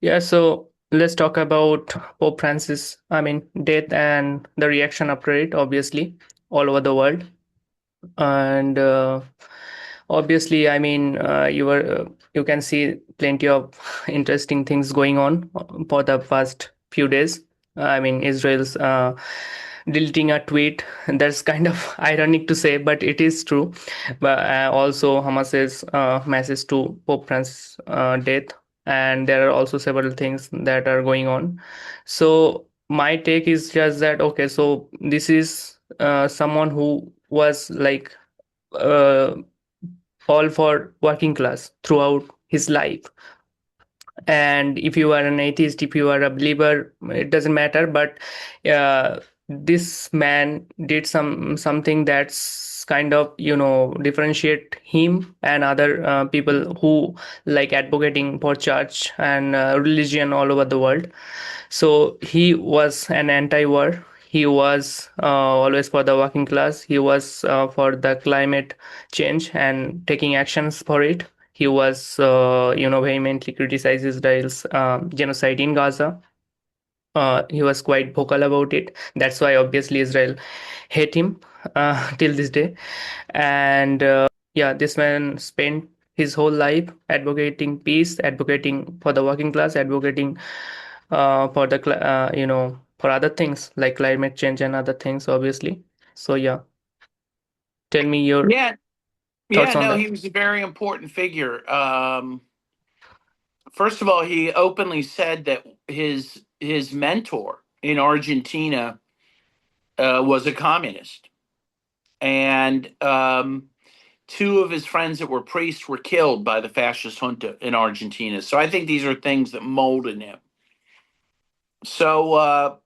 Yeah, so let's talk about Pope Francis. I mean, death and the reaction after it, obviously, all over the world. And obviously, I mean, you can see plenty of interesting things going on for the past few days. I mean, Israel's deleting a tweet. That's kind of ironic to say, but it is true. But also Hamas's message to Pope Francis' death, and there are also several things that are going on. So my take is just that okay, so this is someone who was like uh, all for working class throughout his life, and if you are an atheist, if you are a believer, it doesn't matter, but this man did something that's kind of differentiate him and other people who like advocating for church and religion all over the world. So he was an anti-war. He was always for the working class. He was for the climate change and taking actions for it. He was, vehemently criticized Israel's genocide in Gaza. He was quite vocal about it. That's why obviously Israel hate him till this day. And yeah, this man spent his whole life advocating peace, advocating for the working class, advocating for the for other things like climate change and other things, obviously. So yeah, tell me your Yeah, yeah, thoughts on no, that. he was a very important figure. First of all, he openly said that his mentor in Argentina was a communist, and two of his friends that were priests were killed by the fascist junta in Argentina. So I think these are things that molded him. So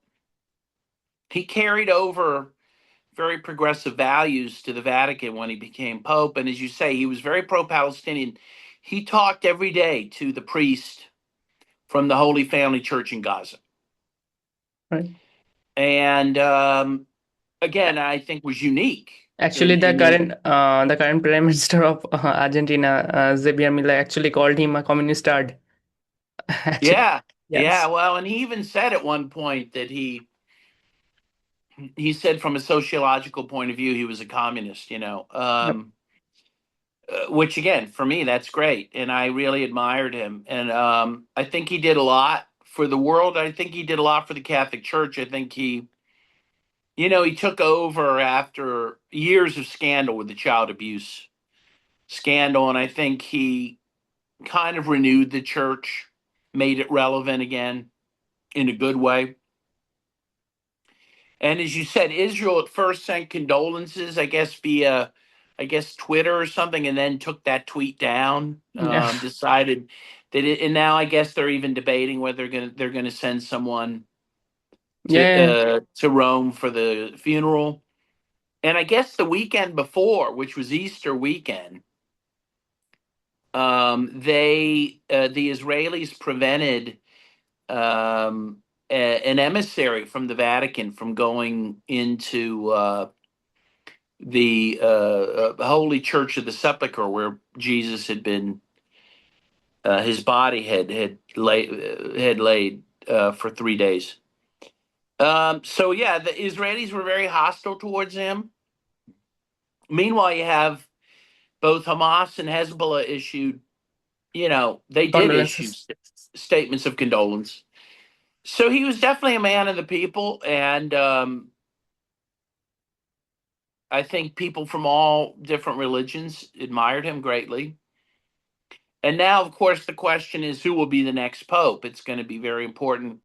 he carried over very progressive values to the Vatican when he became Pope. And as you say, he was very pro Palestinian. He talked every day to the priest from the Holy Family Church in Gaza. Right. And again, I think was unique Actually, in his. the current prime minister of Argentina, Xavier Milei, actually called him a communist tard. Actually, Yeah, yeah. yes. Well, and he even said at one point that he said from a sociological point of view he was a communist. Yep. Which again for me that's great, and I really admired him, and I think he did a lot for the world. I think he did a lot for the Catholic Church. I think he took over after years of scandal with the child abuse scandal, and I think he kind of renewed the church, made it relevant again in a good way. And as you said, Israel at first sent condolences, I guess via, I guess Twitter or something, and then took that tweet down. Yeah. Decided that and now I guess they're even debating whether they're gonna send someone Yeah. to Rome for the funeral. And I guess the weekend before, which was Easter weekend, the Israelis prevented an emissary from the Vatican from going into the Holy Church of the Sepulchre, where Jesus had been, his body had laid for 3 days. So yeah, the Israelis were very hostile towards him. Meanwhile, you have both Hamas and Hezbollah issued, they did issue Condolences. statements of condolence. So he was definitely a man of the people, and I think people from all different religions admired him greatly. And now, of course, the question is who will be the next pope? It's going to be very important